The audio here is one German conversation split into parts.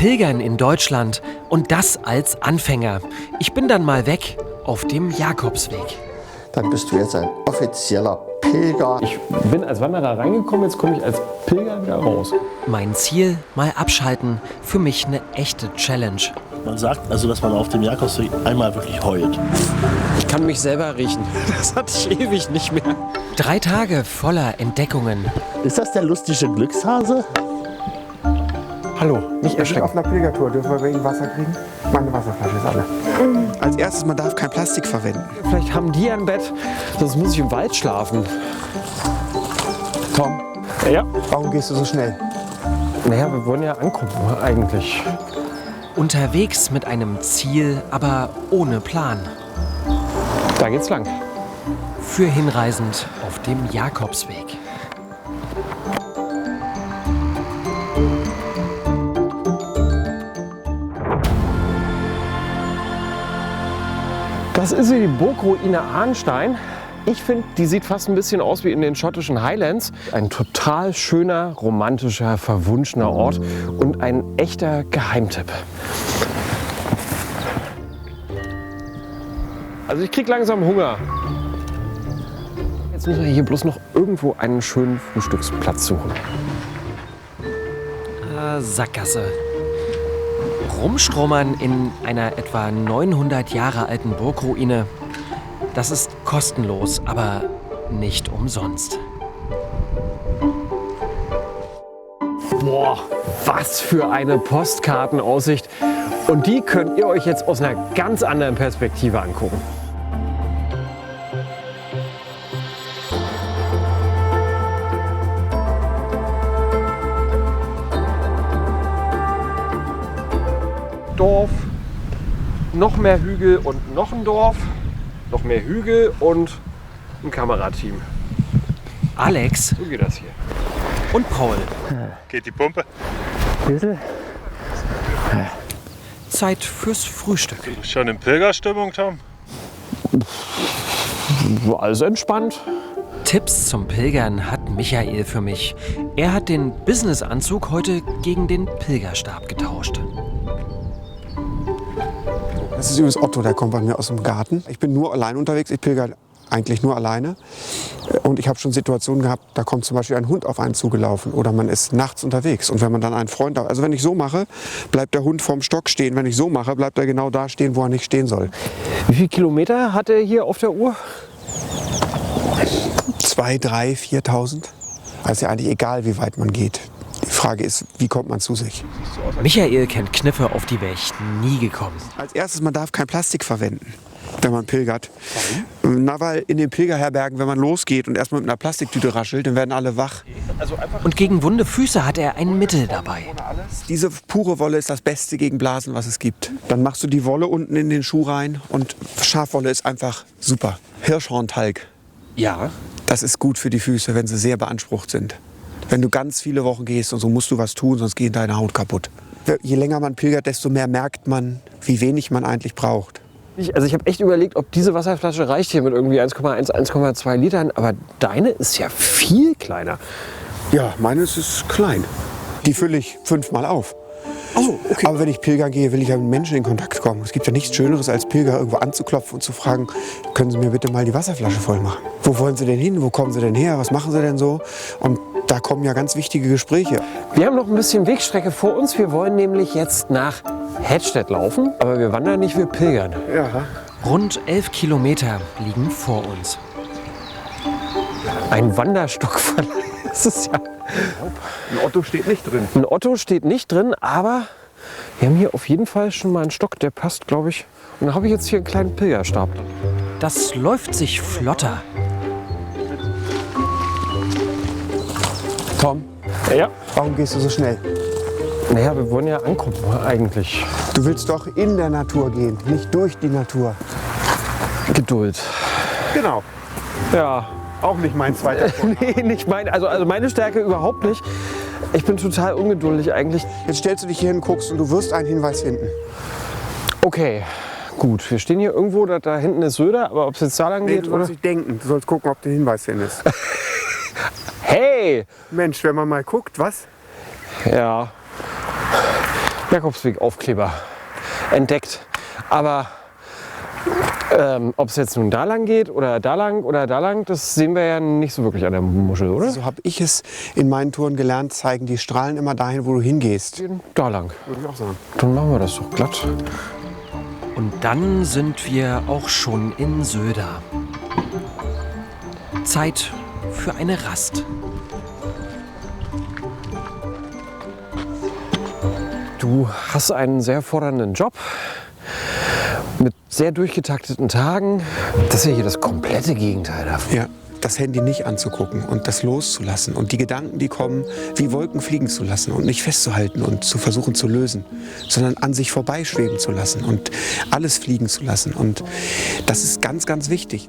Pilgern in Deutschland und das als Anfänger. Ich bin dann mal weg auf dem Jakobsweg. Dann bist du jetzt ein offizieller Pilger. Ich bin als Wanderer reingekommen, jetzt komme ich als Pilger wieder raus. Mein Ziel, mal abschalten, für mich eine echte Challenge. Man sagt also, dass man auf dem Jakobsweg einmal wirklich heult. Ich kann mich selber riechen. Das hatte ich ewig nicht mehr. 3 Tage voller Entdeckungen. Ist das der lustige Glückshase? Hallo, nicht erschrecken. Auf einer Pilgertour dürfen wir bei Ihnen Wasser kriegen? Meine Wasserflasche ist alle. Als erstes, man darf kein Plastik verwenden. Vielleicht haben die ein Bett, sonst muss ich im Wald schlafen. Tom, Ja. warum gehst du so schnell? Naja, wir wollen ja ankommen eigentlich. Unterwegs mit einem Ziel, aber ohne Plan. Da geht's lang. Für Hinreisend auf dem Jakobsweg. Das ist hier die Burgruine Arnstein. Ich finde, die sieht fast ein bisschen aus wie in den schottischen Highlands. Ein total schöner, romantischer, verwunschener Ort und ein echter Geheimtipp. Also ich krieg langsam Hunger. Jetzt müssen wir hier bloß noch irgendwo einen schönen Frühstücksplatz suchen. Sackgasse. Rumstromern in einer etwa 900 Jahre alten Burgruine. Das ist kostenlos, aber nicht umsonst. Boah, was für eine Postkartenaussicht. Und die könnt ihr euch jetzt aus einer ganz anderen Perspektive angucken. Dorf, noch mehr Hügel und noch ein Dorf, noch mehr Hügel und ein Kamerateam. Alex So geht das hier. und Paul. Geht die Pumpe? Zeit fürs Frühstück. Schon in Pilgerstimmung, Tom? Alles entspannt. Tipps zum Pilgern hat Michael für mich. Er hat den Businessanzug heute gegen den Pilgerstab getauscht. Das ist übrigens Otto, der kommt bei mir aus dem Garten. Ich bin nur allein unterwegs, ich pilger eigentlich nur alleine. Und ich habe schon Situationen gehabt, da kommt zum Beispiel ein Hund auf einen zugelaufen oder man ist nachts unterwegs. Und wenn man dann einen Freund hat, also wenn ich so mache, bleibt der Hund vorm Stock stehen. Wenn ich so mache, bleibt er genau da stehen, wo er nicht stehen soll. Wie viele Kilometer hat er hier auf der Uhr? 2, 3, 4.000. Also ist ja eigentlich egal, wie weit man geht. Die Frage ist, wie kommt man zu sich? Michael kennt Kniffe, auf die wäre ich nie gekommen. Als erstes, man darf kein Plastik verwenden, wenn man pilgert. Warum? Na, weil in den Pilgerherbergen, wenn man losgeht und erstmal mit einer Plastiktüte raschelt, dann werden alle wach. Und gegen wunde Füße hat er ein Mittel dabei. Diese pure Wolle ist das Beste gegen Blasen, was es gibt. Dann machst du die Wolle unten in den Schuh rein und Schafwolle ist einfach super. Hirschhorntalg, Ja. das ist gut für die Füße, wenn sie sehr beansprucht sind. Wenn du ganz viele Wochen gehst und so musst du was tun, sonst geht deine Haut kaputt. Je länger man pilgert, desto mehr merkt man, wie wenig man eigentlich braucht. Ich habe echt überlegt, ob diese Wasserflasche reicht hier mit irgendwie 1,1, 1,2 Litern. Aber deine ist ja viel kleiner. Ja, meine ist klein. Die fülle ich 5-mal auf. Okay. Aber wenn ich pilgern gehe, will ich ja mit Menschen in Kontakt kommen. Es gibt ja nichts Schöneres, als Pilger irgendwo anzuklopfen und zu fragen, können Sie mir bitte mal die Wasserflasche voll machen? Wo wollen Sie denn hin? Wo kommen Sie denn her? Was machen Sie denn so? Und da kommen ja ganz wichtige Gespräche. Wir haben noch ein bisschen Wegstrecke vor uns. Wir wollen nämlich jetzt nach Hedstedt laufen. Aber wir wandern nicht, wir pilgern. Ja. Rund 11 Kilometer liegen vor uns. Ein Wanderstockverleih. Das ist ja... Ein Otto steht nicht drin. Ein Otto steht nicht drin, aber wir haben hier auf jeden Fall schon mal einen Stock, der passt, glaube ich. Und dann habe ich jetzt hier einen kleinen Pilgerstab. Das läuft sich flotter. Tom, Ja. warum gehst du so schnell? Naja, wir wollen ja ankommen eigentlich. Du willst doch in der Natur gehen, nicht durch die Natur. Geduld. Genau. Ja. Auch nicht mein zweiter Punkt. Nee, nicht meine, also meine Stärke überhaupt nicht. Ich bin total ungeduldig eigentlich. Jetzt stellst du dich hier hin, guckst und du wirst einen Hinweis finden. Okay, gut. Wir stehen hier irgendwo, da hinten ist Söder, aber ob es jetzt da lang geht du oder... sollst nicht denken, du sollst gucken, ob du den Hinweis findest. Hey! Mensch, wenn man mal guckt, was? Ja. Jakobsweg-Aufkleber entdeckt. Aber ob es jetzt nun da lang geht oder da lang, das sehen wir ja nicht so wirklich an der Muschel, oder? So habe ich es in meinen Touren gelernt, zeigen die Strahlen immer dahin, wo du hingehst. Da lang. Würde ich auch sagen. Dann machen wir das doch glatt. Und dann sind wir auch schon in Söder. Zeit für eine Rast. Du hast einen sehr fordernden Job mit sehr durchgetakteten Tagen. Das ist ja hier das komplette Gegenteil davon. Ja, das Handy nicht anzugucken und das loszulassen und die Gedanken, die kommen, wie Wolken fliegen zu lassen und nicht festzuhalten und zu versuchen zu lösen, sondern an sich vorbeischweben zu lassen und alles fliegen zu lassen. Und das ist ganz, ganz wichtig.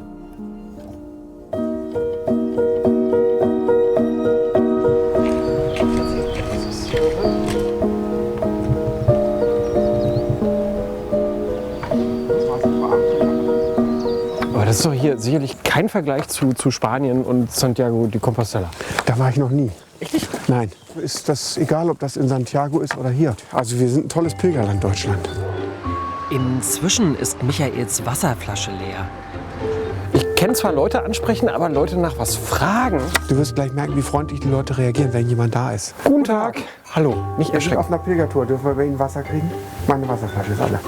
Das ist doch hier sicherlich kein Vergleich zu Spanien und Santiago de Compostela. Da war ich noch nie. Echt nicht? Nein. Ist das egal, ob das in Santiago ist oder hier? Also wir sind ein tolles Pilgerland, Deutschland. Inzwischen ist Michaels Wasserflasche leer. Ich kenne zwar Leute ansprechen, aber Leute nach was fragen. Du wirst gleich merken, wie freundlich die Leute reagieren, wenn jemand da ist. Guten Tag. Hallo, nicht Wir sind erschrecken. auf einer Pilgertour. Dürfen wir bei Ihnen Wasser kriegen? Meine Wasserflasche ist alle.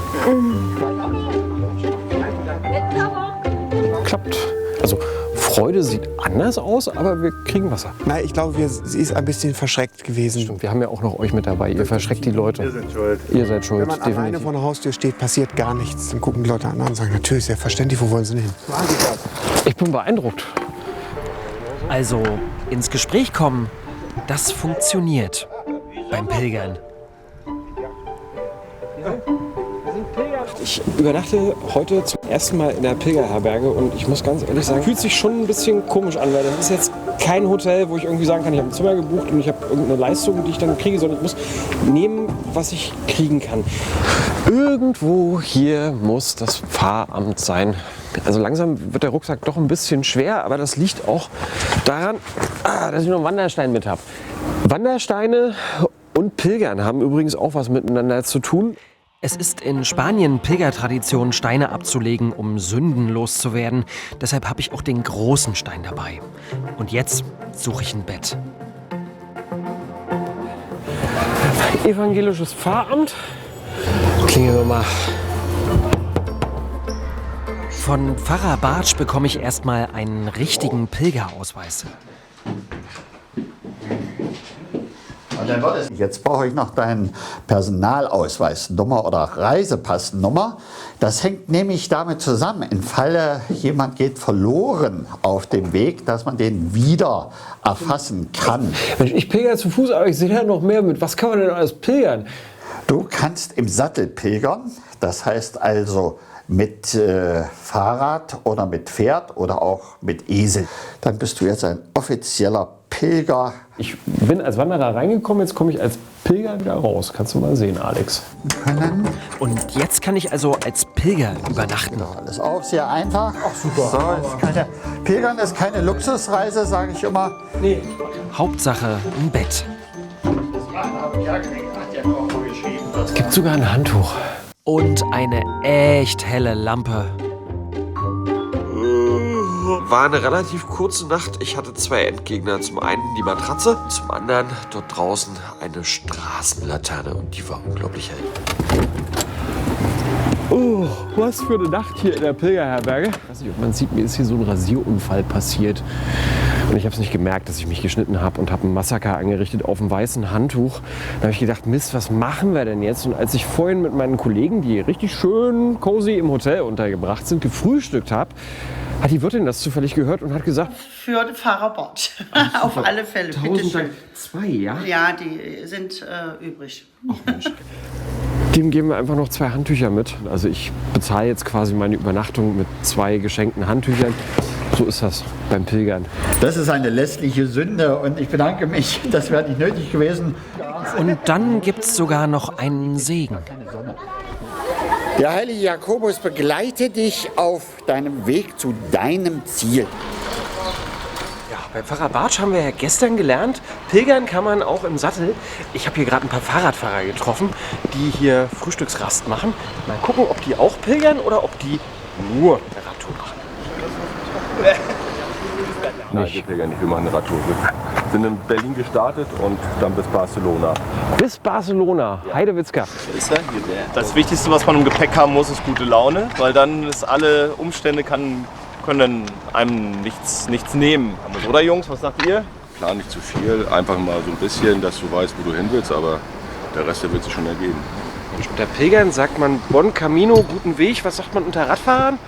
Klappt. Also Freude sieht anders aus, aber wir kriegen Wasser. Nein, ich glaube, sie ist ein bisschen verschreckt gewesen. Stimmt, wir haben ja auch noch euch mit dabei. Ihr verschreckt die Leute. Wir sind schuld. Ihr seid schuld, Wenn man alleine definitiv. vor der Haustür steht, passiert gar nichts. Dann gucken die Leute an und sagen, natürlich, selbstverständlich, wo wollen sie denn hin? Ich bin beeindruckt. Also ins Gespräch kommen, das funktioniert beim Pilgern. Ich übernachte heute zum ersten Mal in der Pilgerherberge und ich muss ganz ehrlich sagen, fühlt sich schon ein bisschen komisch an, weil das ist jetzt kein Hotel, wo ich irgendwie sagen kann, ich habe ein Zimmer gebucht und ich habe irgendeine Leistung, die ich dann kriege, sondern ich muss nehmen, was ich kriegen kann. Irgendwo hier muss das Pfarramt sein. Also langsam wird der Rucksack doch ein bisschen schwer, aber das liegt auch daran, dass ich noch einen Wanderstein mit habe. Wandersteine und Pilgern haben übrigens auch was miteinander zu tun. Es ist in Spanien Pilgertradition, Steine abzulegen, um Sünden loszuwerden. Deshalb habe ich auch den großen Stein dabei. Und jetzt suche ich ein Bett. Evangelisches Pfarramt. Klingeln wir mal. Von Pfarrer Bartsch bekomme ich erstmal einen richtigen Pilgerausweis. Jetzt brauche ich noch deinen Personalausweisnummer oder Reisepassnummer. Das hängt nämlich damit zusammen, im Falle jemand geht verloren auf dem Weg, dass man den wieder erfassen kann. Mensch, ich pilger zu Fuß, aber ich sehe da noch mehr mit. Was kann man denn alles pilgern? Du kannst im Sattel pilgern, das heißt also mit Fahrrad oder mit Pferd oder auch mit Esel. Dann bist du jetzt ein offizieller Pilger. Ich bin als Wanderer reingekommen, jetzt komme ich als Pilger wieder raus. Kannst du mal sehen, Alex. Und jetzt kann ich also als Pilger übernachten. Alles auch sehr einfach. Ach super. So, Pilgern ist keine Luxusreise, sage ich immer. Nee. Hauptsache ein Bett. Es gibt sogar ein Handtuch. Und eine echt helle Lampe. War eine relativ kurze Nacht. Ich hatte zwei Endgegner. Zum einen die Matratze, zum anderen dort draußen eine Straßenlaterne und die war unglaublich hell. Oh, was für eine Nacht hier in der Pilgerherberge. Ich weiß nicht, ob man sieht, mir ist hier so ein Rasierunfall passiert. Und ich habe es nicht gemerkt, dass ich mich geschnitten habe und habe ein Massaker angerichtet auf einem weißen Handtuch. Da habe ich gedacht, Mist, was machen wir denn jetzt? Und als ich vorhin mit meinen Kollegen, die richtig schön cozy im Hotel untergebracht sind, gefrühstückt habe, hat die Wirtin das zufällig gehört und hat gesagt, für den Pfarrer Bott. Auf alle Fälle. Bitte schön. 2, ja? Ja, die sind übrig. Dem geben wir einfach noch 2 Handtücher mit. Also ich bezahle jetzt quasi meine Übernachtung mit 2 geschenkten Handtüchern. So ist das beim Pilgern. Das ist eine lästliche Sünde und ich bedanke mich, das wäre nicht nötig gewesen. Und dann gibt's sogar noch einen Segen. Der heilige Jakobus begleite dich auf deinem Weg zu deinem Ziel. bei Pfarrer Bartsch haben wir ja gestern gelernt, pilgern kann man auch im Sattel. Ich habe hier gerade ein paar Fahrradfahrer getroffen, die hier Frühstücksrast machen. Mal gucken, ob die auch pilgern oder ob die nur eine Radtour machen. Nein, wir pilgern nicht, wir machen eine Radtour. Wir sind in Berlin gestartet und dann bis Barcelona. Bis Barcelona, Heidewitzka. Das Wichtigste, was man im Gepäck haben muss, ist gute Laune, weil dann ist alle Umstände können einem nichts nehmen. Oder Jungs, was sagt ihr? Plan nicht zu viel, einfach mal so ein bisschen, dass du weißt, wo du hin willst, aber der Rest der wird sich schon ergeben. Unter Pilgern sagt man Bon Camino, guten Weg. Was sagt man unter Radfahrern?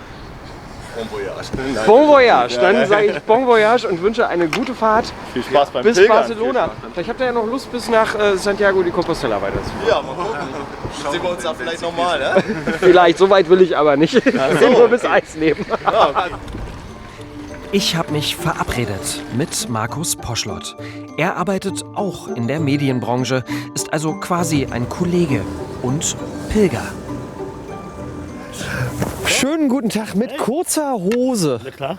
Bon Voyage. Bon Voyage. Dann sage ich Bon Voyage und wünsche eine gute Fahrt Viel Spaß beim bis Pilgern. Barcelona. Vielleicht habt ihr ja noch Lust, bis nach Santiago de Compostela weiterzufahren. Ja, mal gucken. Dann sehen wir uns da vielleicht nochmal, ne? Vielleicht, so weit will ich aber nicht. Nur bis Eisleben. Ja, okay. Ich habe mich verabredet mit Markus Poschlott. Er arbeitet auch in der Medienbranche, ist also quasi ein Kollege und Pilger. Schönen guten Tag mit kurzer Hose. Na klar,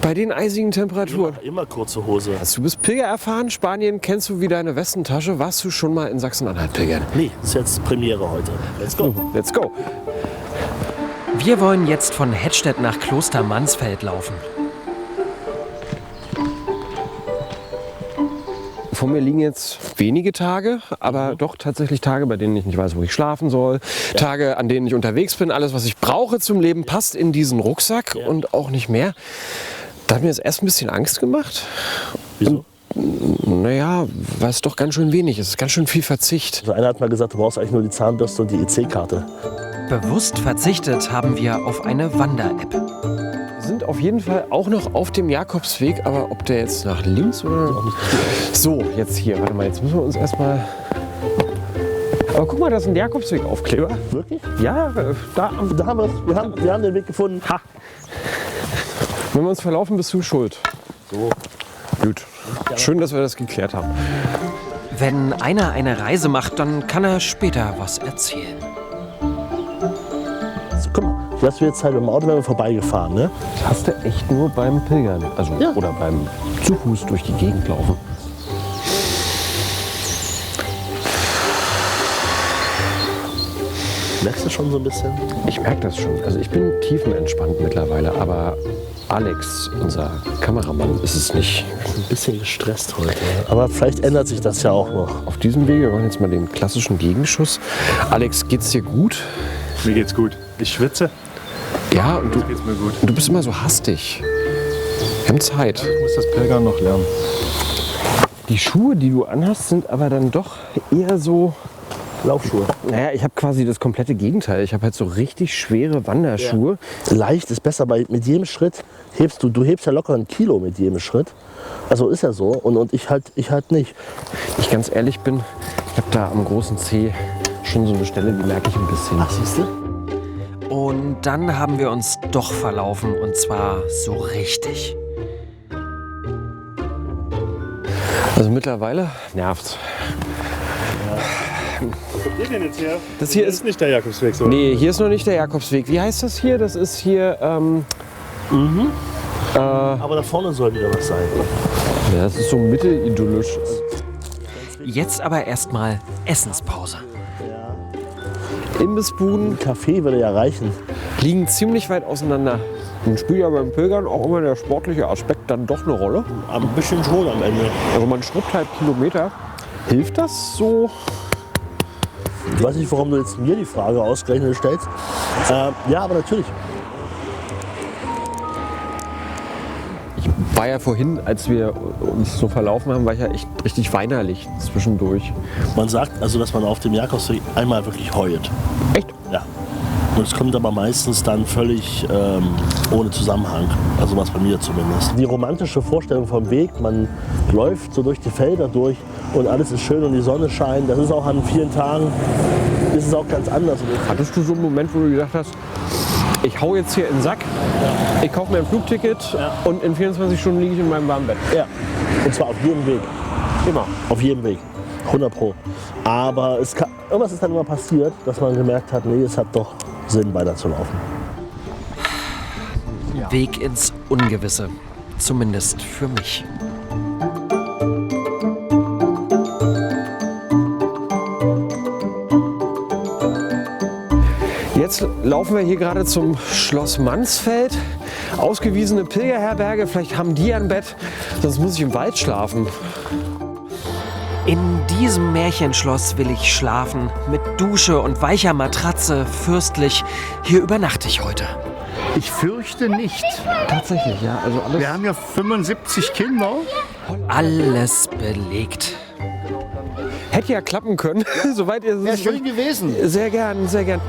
Bei den eisigen Temperaturen. immer kurze Hose. Du bist Pilger erfahren, Spanien kennst du wie deine Westentasche. Warst du schon mal in Sachsen-Anhalt pilgern? Nee, ist jetzt Premiere heute. Let's go. Let's go. Wir wollen jetzt von Hettstedt nach Kloster Mansfeld laufen. Vor mir liegen jetzt wenige Tage, aber doch tatsächlich Tage, bei denen ich nicht weiß, wo ich schlafen soll. Tage, an denen ich unterwegs bin. Alles, was ich brauche zum Leben, passt in diesen Rucksack und auch nicht mehr. Da hat mir jetzt erst ein bisschen Angst gemacht. Wieso? Naja, weil es doch ganz schön wenig ist. Es ist ganz schön viel Verzicht. Also einer hat mal gesagt, du brauchst eigentlich nur die Zahnbürste und die EC-Karte. Bewusst verzichtet haben wir auf eine Wander-App. Wir sind auf jeden Fall auch noch auf dem Jakobsweg, aber ob der jetzt nach links oder... So, jetzt hier, warte mal, jetzt müssen wir uns erstmal... Aber guck mal, da ist ein Jakobsweg-Aufkleber. Wirklich? Ja, da haben wir es. Wir haben den Weg gefunden. Ha. Wenn wir uns verlaufen, bist du schuld. So. Gut. Schön, dass wir das geklärt haben. Wenn einer eine Reise macht, dann kann er später was erzählen. So, guck mal, hier hast du jetzt halt mit dem Auto wenn wir vorbeigefahren, ne? Das hast du echt nur beim Pilgern. Also, Ja. oder beim zu Fuß durch die Gegend laufen. Merkst du schon so ein bisschen? Ich merke das schon. Also ich bin tiefenentspannt mittlerweile, aber Alex, unser Kameramann, ist es nicht. Ein bisschen gestresst heute. Aber vielleicht ändert sich das ja auch noch. Auf diesem Wege, wir machen jetzt mal den klassischen Gegenschuss. Alex, geht's dir gut? Mir geht's gut. Ich schwitze. Ja, und du, Geht's mir gut. du bist immer so hastig. Wir haben Zeit. Ich muss das Pilgern noch lernen. Die Schuhe, die du anhast, sind aber dann doch eher so... Laufschuhe. Naja, ich habe quasi das komplette Gegenteil. Ich habe halt so richtig schwere Wanderschuhe. Leicht ist besser, weil mit jedem Schritt hebst du hebst ja locker 1 Kilo mit jedem Schritt. Also ist ja so und ich halt nicht. Wenn ich ganz ehrlich bin, ich habe da am großen Zeh schon so eine Stelle, die merke ich ein bisschen. Ach, siehst du? Und dann haben wir uns doch verlaufen, und zwar so richtig. Also mittlerweile nervt's. Wo geht denn jetzt her? Das hier ist nicht der Jakobsweg, so. Nee, hier ist noch nicht der Jakobsweg. Wie heißt das hier? Das ist hier, Aber da vorne soll wieder was sein. ja, das ist so mittelidyllisch. Jetzt aber erstmal Essenspause. Imbissbuden Ein Kaffee würde ja reichen. liegen ziemlich weit auseinander. Und spielt ja beim Pilgern auch immer der sportliche Aspekt dann doch eine Rolle. Aber ein bisschen schon am Ende. Also man schrubbt halt Kilometer. Hilft das so? Ich weiß nicht, warum du jetzt mir die Frage ausgerechnet stellst. Ja, aber natürlich. Ich war ja vorhin, als wir uns so verlaufen haben, war ich ja echt richtig weinerlich zwischendurch. Man sagt also, dass man auf dem Jakobsweg einmal wirklich heult. Echt? Ja. Und es kommt aber meistens dann völlig ohne Zusammenhang. Also was bei mir zumindest. Die romantische Vorstellung vom Weg, man läuft so durch die Felder durch und alles ist schön und die Sonne scheint. Das ist auch an vielen Tagen, ist es auch ganz anders. Hattest du so einen Moment, wo du gesagt hast, ich hau jetzt hier in den Sack, ich kaufe mir ein Flugticket und in 24 Stunden liege ich in meinem warmen Bett? Ja, und zwar auf jedem Weg. Immer. Auf jedem Weg. 100 Pro. Aber irgendwas ist dann immer passiert, dass man gemerkt hat, nee, es hat doch Sinn, weiterzulaufen. Weg ins Ungewisse. Zumindest für mich. Jetzt laufen wir hier gerade zum Schloss Mansfeld. Ausgewiesene Pilgerherberge, vielleicht haben die ein Bett, sonst muss ich im Wald schlafen. In diesem Märchenschloss will ich schlafen, mit Dusche und weicher Matratze, fürstlich. Hier übernachte ich heute. Ich fürchte nicht. Tatsächlich, ja. Also alles. Wir haben ja 75 Kinder. Alles belegt. Hätte ja klappen können, soweit ihr... Wäre schön gewesen. Sehr gern, sehr gern.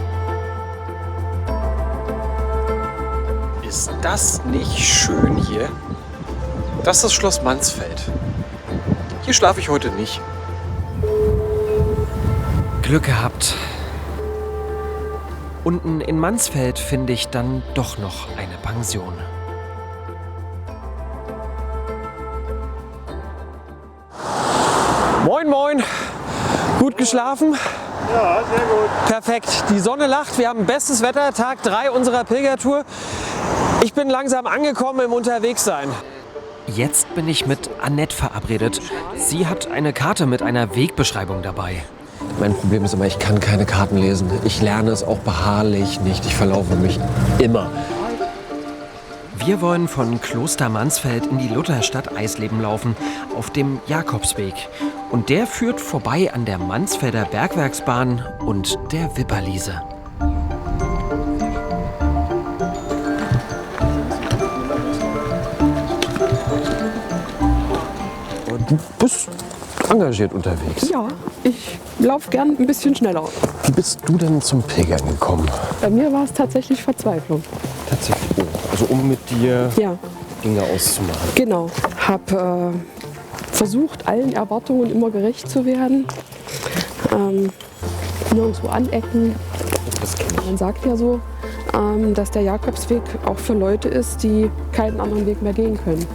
Ist das nicht schön hier? Das ist das Schloss Mansfeld. Hier schlafe ich heute nicht. Glück gehabt. Unten in Mansfeld finde ich dann doch noch eine Pension. Moin, moin. Gut geschlafen? Ja, sehr gut. Perfekt. Die Sonne lacht. Wir haben bestes Wetter. Tag 3 unserer Pilgertour. Ich bin langsam angekommen im Unterwegssein. Jetzt bin ich mit Annette verabredet. Sie hat eine Karte mit einer Wegbeschreibung dabei. Mein Problem ist immer, ich kann keine Karten lesen. Ich lerne es auch beharrlich nicht. Ich verlaufe mich immer. Wir wollen von Kloster Mansfeld in die Lutherstadt Eisleben laufen, auf dem Jakobsweg. Und der führt vorbei an der Mansfelder Bergwerksbahn und der Wipperliese. Du bist engagiert unterwegs. Ja, ich laufe gern ein bisschen schneller. Wie bist du denn zum Pilgern gekommen? Bei mir war es tatsächlich Verzweiflung. Tatsächlich. Oh, also um mit dir Ja, Dinge auszumachen. genau. Habe versucht, allen Erwartungen immer gerecht zu werden. Nirgendwo anecken. Das kenn ich. Man sagt ja so, dass der Jakobsweg auch für Leute ist, die keinen anderen Weg mehr gehen können.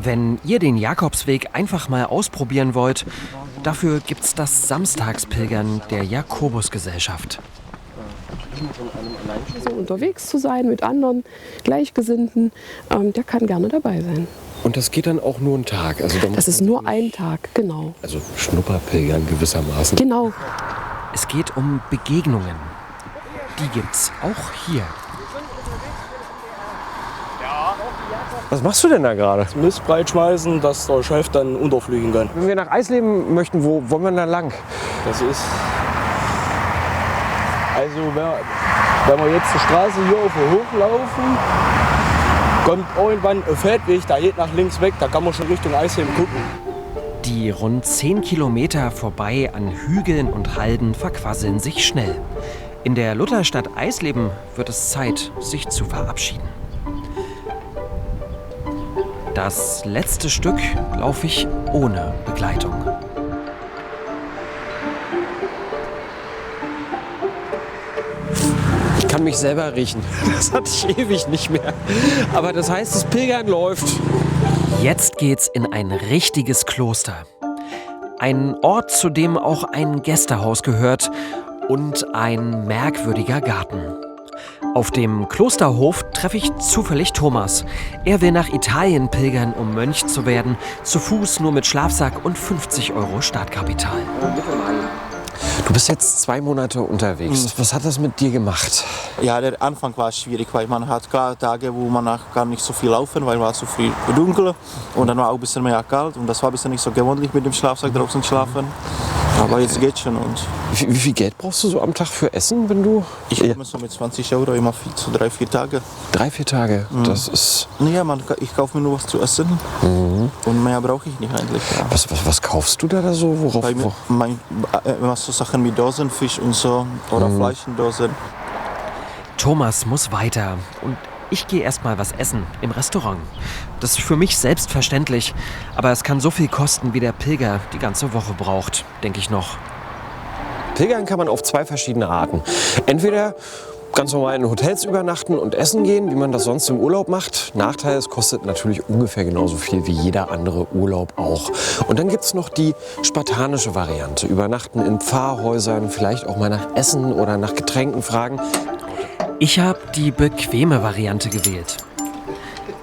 Wenn ihr den Jakobsweg einfach mal ausprobieren wollt, dafür gibt's das Samstagspilgern der Jakobusgesellschaft. Also unterwegs zu sein mit anderen Gleichgesinnten, der kann gerne dabei sein. Und das geht dann auch nur einen Tag? Also Das ist nur ein Tag, genau. Also Schnupperpilgern gewissermaßen. Genau. Es geht um Begegnungen. Die gibt's auch hier. Was machst du denn da gerade? Mist breit schmeißen, dass der Chef dann unterfliegen kann. Wenn wir nach Eisleben möchten, wo wollen wir da lang? Das ist. Also, wenn wir jetzt die Straße hier auf den Hof laufen, kommt irgendwann ein Feldweg, der geht nach links weg, da kann man schon Richtung Eisleben gucken. Die rund 10 Kilometer vorbei an Hügeln und Halden verquasseln sich schnell. In der Lutherstadt Eisleben wird es Zeit, sich zu verabschieden. Das letzte Stück laufe ich ohne Begleitung. Ich kann mich selber riechen. Das hatte ich ewig nicht mehr. Aber das heißt, das Pilgern läuft. Jetzt geht's in ein richtiges Kloster. Ein Ort, zu dem auch ein Gästehaus gehört und ein merkwürdiger Garten. Auf dem Klosterhof treffe ich zufällig Thomas. Er will nach Italien pilgern, um Mönch zu werden. Zu Fuß, nur mit Schlafsack und 50 € Startkapital. Du bist jetzt 2 Monate unterwegs. Was hat das mit dir gemacht? Ja, der Anfang war schwierig, weil man hat klar Tage, wo man gar nicht so viel laufen, weil es war zu früh dunkel und dann war auch ein bisschen mehr kalt und das war ein bisschen nicht so gewöhnlich mit dem Schlafsack draußen schlafen. Aber jetzt geht's schon. Und wie viel Geld brauchst du so am Tag für Essen, wenn du... Ich komme so mit 20 € immer zu 3-4 Tage. 3-4 Tage? Das ist... Ja, ich kaufe mir nur was zu essen und mehr brauche ich nicht eigentlich. Ja. Was kaufst du da so? Immer so Sachen wie Dosenfisch und so oder Fleisch in Dosen. Thomas muss weiter und ich gehe erst mal was essen im Restaurant. Das ist für mich selbstverständlich, aber es kann so viel kosten, wie der Pilger die ganze Woche braucht, denke ich noch. Pilgern kann man auf 2 verschiedene Arten. Entweder ganz normal in Hotels übernachten und essen gehen, wie man das sonst im Urlaub macht. Nachteil, es kostet natürlich ungefähr genauso viel wie jeder andere Urlaub auch. Und dann gibt es noch die spartanische Variante. Übernachten in Pfarrhäusern, vielleicht auch mal nach Essen oder nach Getränken fragen. Ich habe die bequeme Variante gewählt.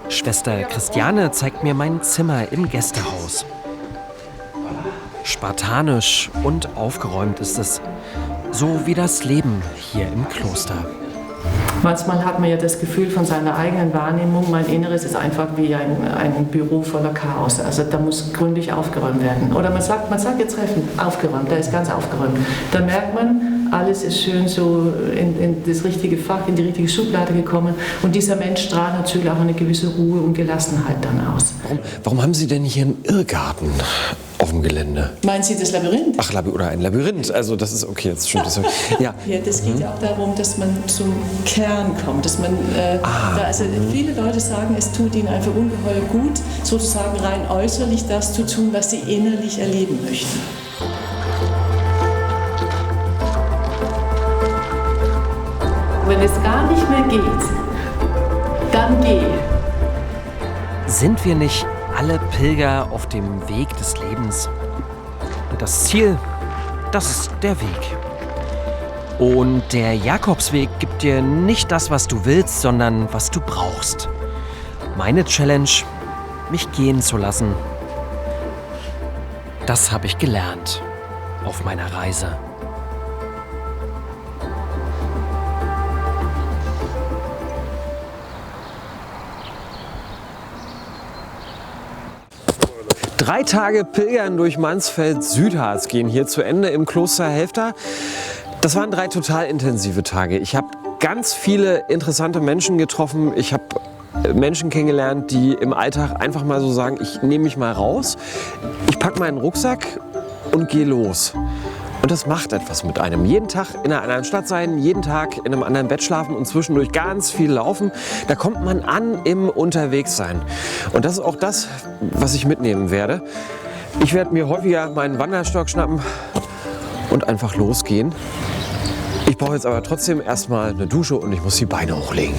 Schwester Christiane zeigt mir mein Zimmer im Gästehaus. Spartanisch und aufgeräumt ist es. so wie das Leben hier im Kloster. Manchmal hat man ja das Gefühl von seiner eigenen Wahrnehmung, mein Inneres ist einfach wie ein Büro voller Chaos. Also da muss gründlich aufgeräumt werden. Oder man sagt jetzt treffend, aufgeräumt, da ist ganz aufgeräumt. Da merkt man, alles ist schön so in das richtige Fach, in die richtige Schublade gekommen. Und dieser Mensch strahlt natürlich auch eine gewisse Ruhe und Gelassenheit dann aus. Warum haben Sie denn hier einen Irrgarten auf dem Gelände? Meinen Sie das Labyrinth? Ach, oder ein Labyrinth. Also das ist okay, jetzt stimmt das. Ja. Ja, das geht ja auch darum, dass man zum Kern kommt. Dass man, viele Leute sagen, es tut ihnen einfach ungeheuer gut, sozusagen rein äußerlich das zu tun, was sie innerlich erleben möchten. Wenn es gar nicht mehr geht, dann geh. Sind wir nicht alle Pilger auf dem Weg des Lebens? Und das Ziel, das ist der Weg. Und der Jakobsweg gibt dir nicht das, was du willst, sondern was du brauchst. Meine Challenge, mich gehen zu lassen. Das habe ich gelernt auf meiner Reise. Drei Tage Pilgern durch Mansfeld-Südharz gehen hier zu Ende im Kloster Helfta. Das waren 3 total intensive Tage. Ich habe ganz viele interessante Menschen getroffen. Ich habe Menschen kennengelernt, die im Alltag einfach mal so sagen, ich nehme mich mal raus, ich packe meinen Rucksack und gehe los. Und das macht etwas mit einem. Jeden Tag in einer anderen Stadt sein, jeden Tag in einem anderen Bett schlafen und zwischendurch ganz viel laufen. Da kommt man an im Unterwegssein. Und das ist auch das, was ich mitnehmen werde. Ich werde mir häufiger meinen Wanderstock schnappen und einfach losgehen. Ich brauche jetzt aber trotzdem erstmal eine Dusche und ich muss die Beine hochlegen.